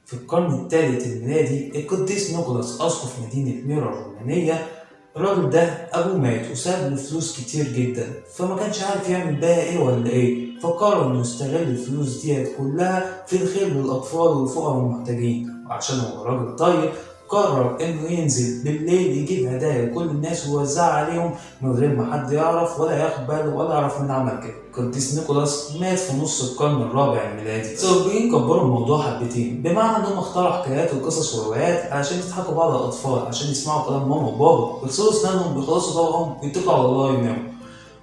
في القرن الثالث الميلادي القديس نيقولاس أسقف مدينة ميرا الرومانية، الراجل ده أبوه مات وساب له فلوس كتير جدا، فما كانش عارف يعمل بيها إيه ولا إيه، فقرر إنه يستغل الفلوس ديت كلها في الخير للأطفال والفقراء والمحتاجين. وعشان هو راجل طيب قرر إنه ينزل بالليل يجيب هدايا لكل الناس ويوزعها عليهم من غير ما حد يعرف ولا ياخد باله ولا يعرف مين عمل كده. القديس نيقولاس مات في نص القرن الرابع الميلادي. الصليبيين كبروا الموضوع حبتين، بمعنى إنهم اخترعوا حكايات وقصص وروايات عشان يضحكوا بعض الأطفال عشان يسمعوا كلام ماما وبابا، يغسلوا أسنانهم ويخلصوا طبقهم ويتكلوا على الله ويناموا.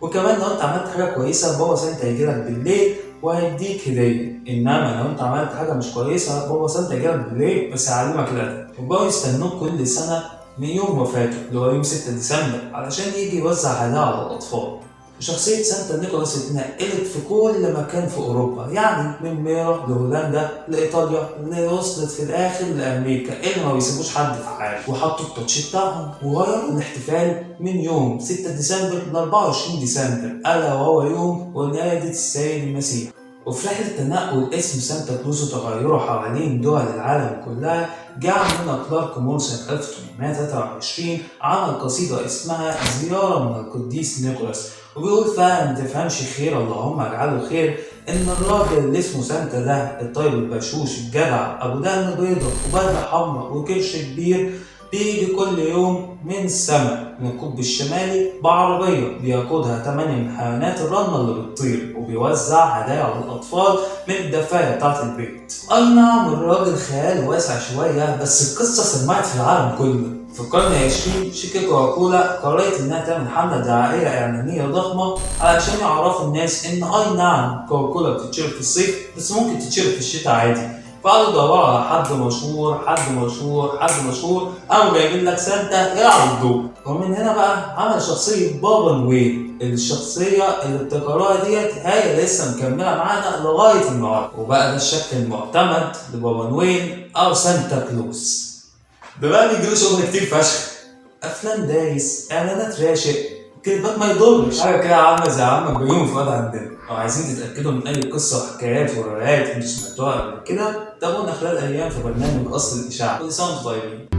وكمان لو انت عملت حاجه كويسه بابا سانتا هيجيلك بالليل وهيديك هديه، انما لو انت عملت حاجه مش كويسه بابا سانتا هيجيلك بالليل بس هيعلمك الادب. وبقوا يستنوك كل سنه من يوم وفاته اللي هو يوم 6 ديسمبر علشان يجي يوزع هدايا على الاطفال. وشخصية سانتا نيقولاس اتنقلت في كل مكان في أوروبا، يعني من ميرا لهولندا لإيطاليا اللي وصلت في الآخر لأمريكا اللي ما بيسيبوش حد في حاله، وحطوا التاتش بتاعهم وغيروا الاحتفال من يوم 6 ديسمبر ل 24 ديسمبر ألا وهو يوم ولادة السيد المسيح. وفي رحلة تنقل اسم سانتا كلوز وتغيره حوالين دول العالم كلها، جاء عندنا كلارك مور سنة 1823 عمل قصيدة اسمها زيارة من القديس نيقولاس، وبيقول فيها ما تفهمش خير اللهم اجعله خير ان الراجل اللي اسمه سانتا ده الطيب البشوش الجدع ابو دقن بيضة وبدلة حمرا وكرش كبير بيجي كل يوم من السماء من القطب الشمالي بعربية بيقودها 8 من حيوانات الرنة اللي بتطير، وبيوزع هدايا على الأطفال من الدفاية بتاعة البيت. أي نعم الراجل خياله واسع شوية بس القصة سمعت في العالم كله. في القرن العشرين شركة كوكاكولا قررت إنها تعمل حملة دعائية إعلانية ضخمة علشان يعرفوا الناس إن أي نعم كوكاكولا بتتشرب في الصيف بس ممكن تتشرب في الشتاء عادي. فقعدوا يدوروا على حد مشهور قاموا جايبين لك سانتا يلعب الضوء. ومن هنا بقى عمل شخصية بابا نويل، الشخصية اللي ابتكروها ديت هي لسه مكملة معانا لغاية النهاردة، وبقى ده الشكل المعتمد لبابا نويل أو سانتا كلوز. ده بقى بيجيله شغل كتير فشخ، أفلام دايس، إعلانات راشق، كلمات ما يضرش، حاجة كده عامة زي عم بيوم فؤاد عندنا. لو عايزين تتأكدوا من أي قصة وحكايات وروايات انتوا سمعتوها قبل كده تابعونا خلال أيام في برنامج أصل الإشاعة. كل سنة وانتم طيبين.